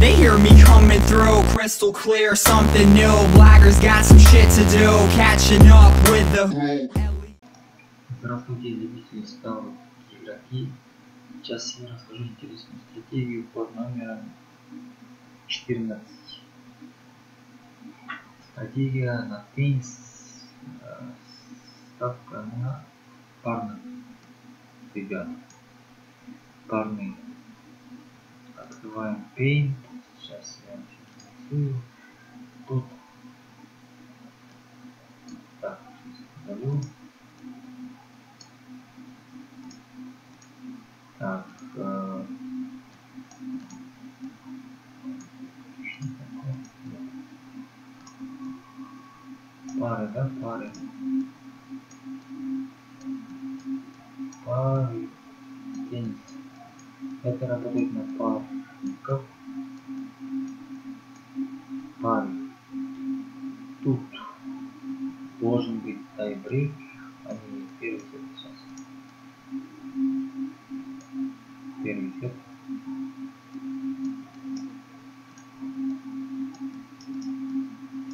They hear me coming through, crystal clear, something new. Blaggers got some shit to do, catching up with the... Здравствуйте, любители ставок игроки. Сейчас я расскажу интересную стратегию под номером 14. Стратегия на теннис, ставка на парных ребят. Парные. Открываем Paint. Сейчас я нарисую. Тут так, удалю. Так, пары, да, пары. Пары, теннис. Это работает на парников. Пары. Тут должен быть тайбрейк, а не первый сет сейчас. Первый сет.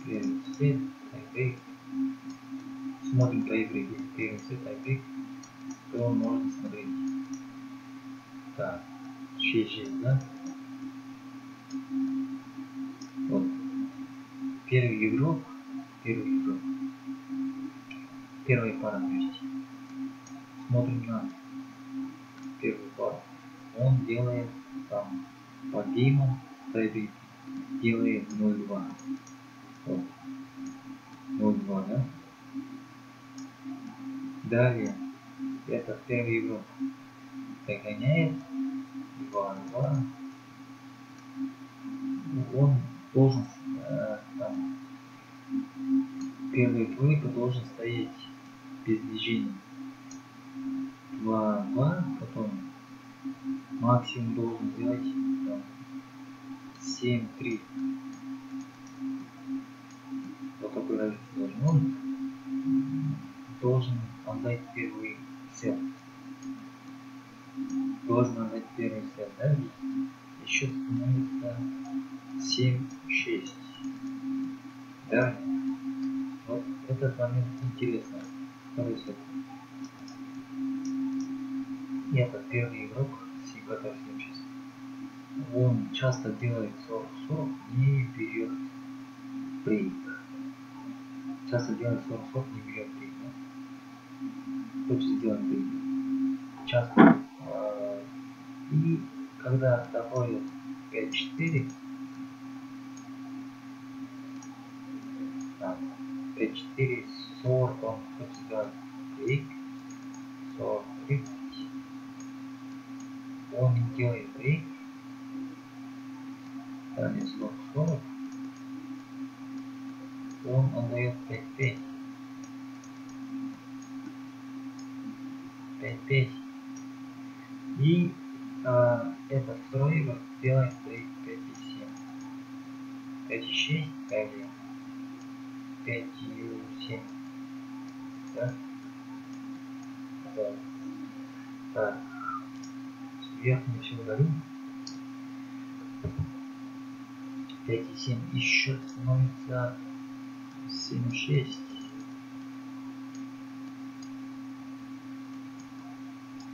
Первый сет, тайбрейк. Смотрим тайбрейк. Если первый сет тайбрейк, то можно смотреть. Так, 6-6, да? Вот. Первый игрок. Первая пара, то есть. Смотрим на первую пару. Он делает там по геймам тайбрейк. Делает 0-2. Вот. 0-2, да? Далее, этот первый игрок догоняет 2-2. Он должен там первая двойка должен стоять без движения. 2-2, потом максимум должен сделать 7-3. Вот такой разница должен. Он должен отдать первый сет. Да? Еще становится 7-6. Да. Вот этот момент интересный. Второй сет. Это первый игрок, который сейчас. Он часто делает 40-40, не берет брейк. Часто делает 40-40, не берет брейк. Да? Хочет сделать брейк. Часто. И когда доходит 5-4, 5-4, 40, он хочет сделать брейк. 40-30. Он не делает брейк. Далее 40-40. Он отдает 5-5. 5-5. И этот второй игрок делает брейк 5-7. 5-6, далее 5-7. Да? Так. Сверху все удалю. 5-7 и счет становится 7-6.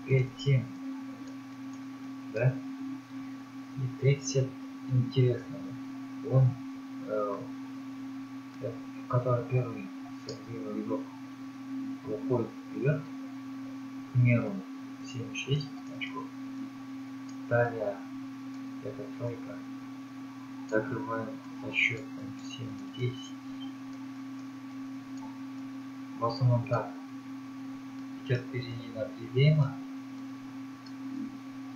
5-7. Да? И третий сет интересно. Он, который первый сет игрок уходит вперед, к примеру 7-6 очков. Далее эта тройка закрывает со счетом 7-10. В основном так. Идет впереди на 3 гейма.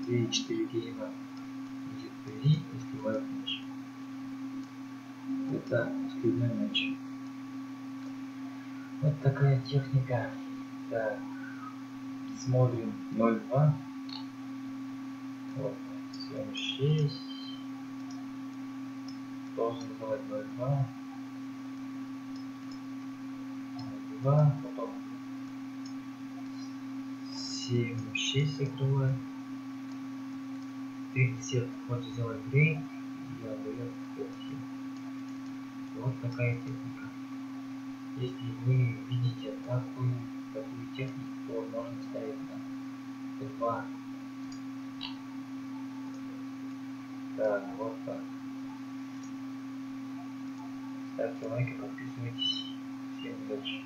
2-4 гейма идет впереди и скрывает мяч. Это скрывной мяч. Вот такая техника. Так. Смотрим 0-2. Вот. 7-6. Должен сделать 0-2. 0-2. Потом 7-6 закрывает. Третий сет хочет сделать брейк. делает все. Вот такая техника. Если вы видите такую технику, то можно ставить на 2. Да, вот так. Ставьте лайк и подписывайтесь. Всем удачи.